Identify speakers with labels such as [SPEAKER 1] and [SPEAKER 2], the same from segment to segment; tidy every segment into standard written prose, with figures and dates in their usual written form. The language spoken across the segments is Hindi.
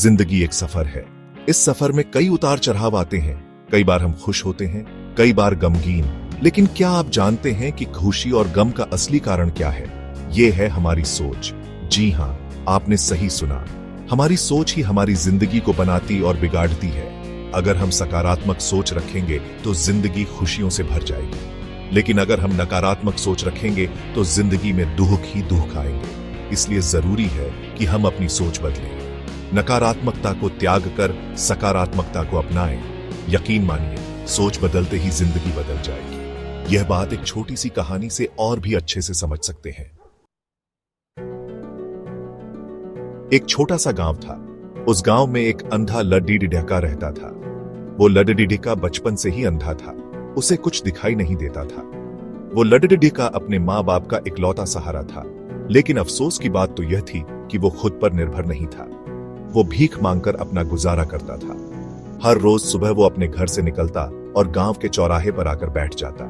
[SPEAKER 1] जिंदगी एक सफर है। इस सफर में कई उतार चढ़ाव आते हैं। कई बार हम खुश होते हैं, कई बार गमगीन। लेकिन क्या आप जानते हैं कि खुशी और गम का असली कारण क्या है? ये है हमारी सोच। जी हाँ, आपने सही सुना। हमारी सोच ही हमारी जिंदगी को बनाती और बिगाड़ती है। अगर हम सकारात्मक सोच रखेंगे तो जिंदगी खुशियों से भर जाएगी, लेकिन अगर हम नकारात्मक सोच रखेंगे तो जिंदगी में दुख ही दुख आएंगे। इसलिए जरूरी है कि हम अपनी सोच बदलें, नकारात्मकता को त्याग कर सकारात्मकता को अपनाएं। यकीन मानिए, सोच बदलते ही जिंदगी बदल जाएगी। यह बात एक छोटी सी कहानी से और भी अच्छे से समझ सकते हैं। एक छोटा सा गांव था। उस गांव में एक अंधा लड्डी ढिढका रहता था। वो लड्डी ढिढका बचपन से ही अंधा था। उसे कुछ दिखाई नहीं देता था। वो लड्डी ढिढका अपने माँ बाप का इकलौता सहारा था। लेकिन अफसोस की बात तो यह थी कि वो खुद पर निर्भर नहीं था। वो भीख मांगकर अपना गुजारा करता था। हर रोज सुबह वो अपने घर से निकलता और गांव के चौराहे पर आकर बैठ जाता।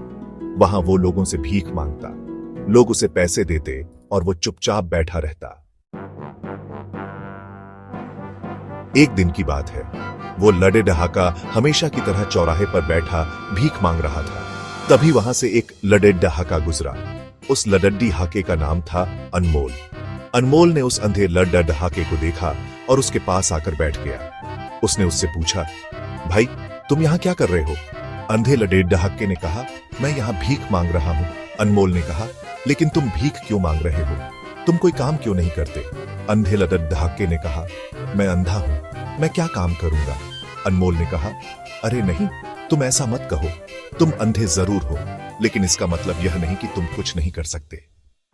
[SPEAKER 1] वहां वो लोगों से भीख मांगता। लोग उसे पैसे देते और वो चुपचाप बैठा रहता। एक दिन की बात है, वो लड्डी ढहाका हमेशा की तरह चौराहे पर बैठा भीख मांग रहा था। तभी वहां से एक लड्डी ढहाका गुजरा। उस लड्डी हाके का नाम था अनमोल। अनमोल ने उस अंधे लड्डी ढहाके को देखा और उसके पास आकर बैठ गया। उसने उससे पूछा, भाई तुम यहां क्या कर रहे हो? अंधे लड्डी ढहाके ने कहा, मैं यहां भीख मांग रहा हूं। अनमोल ने कहा, लेकिन तुम भीख क्यों मांग रहे हो? तुम कोई काम क्यों नहीं करते? अंधे लड्डी ढहाके ने कहा, मैं अंधा हूं, मैं क्या काम करूंगा? अनमोल ने कहा, अरे नहीं, तुम ऐसा मत कहो। तुम अंधे जरूर हो, लेकिन इसका मतलब यह नहीं कि तुम कुछ नहीं कर सकते।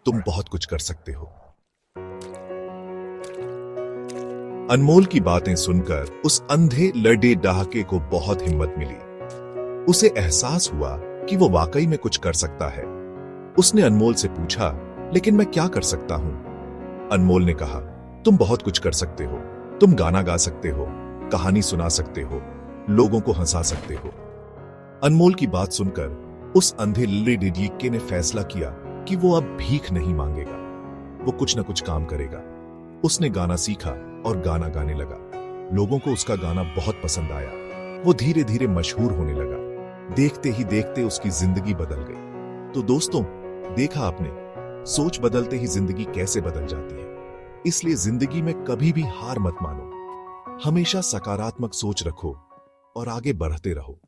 [SPEAKER 1] तुम बहुत कुछ कर सकते हो। अनमोल की बातें सुनकर उस अंधे लड्डी ढहाके को बहुत हिम्मत मिली। उसे एहसास हुआ कि वो वाकई में कुछ कर सकता है। उसने अनमोल से पूछा, लेकिन मैं क्या कर सकता हूं? अनमोल ने कहा, तुम बहुत कुछ कर सकते हो। तुम गाना गा सकते हो, कहानी सुना सकते हो, लोगों को हंसा सकते हो। अनमोल की बात सुनकर उस अंधे लड्डी ढहाके ने फैसला किया कि वो अब भीख नहीं मांगेगा। वो कुछ न कुछ काम करेगा। उसने गाना सीखा और गाना गाने लगा। लोगों को उसका गाना बहुत पसंद आया। वो धीरे धीरे मशहूर होने लगा। देखते ही देखते उसकी जिंदगी बदल गई। तो दोस्तों, देखा आपने, सोच बदलते ही जिंदगी कैसे बदल जाती है। इसलिए जिंदगी में कभी भी हार मत मानो। हमेशा सकारात्मक सोच रखो और आगे बढ़ते रहो।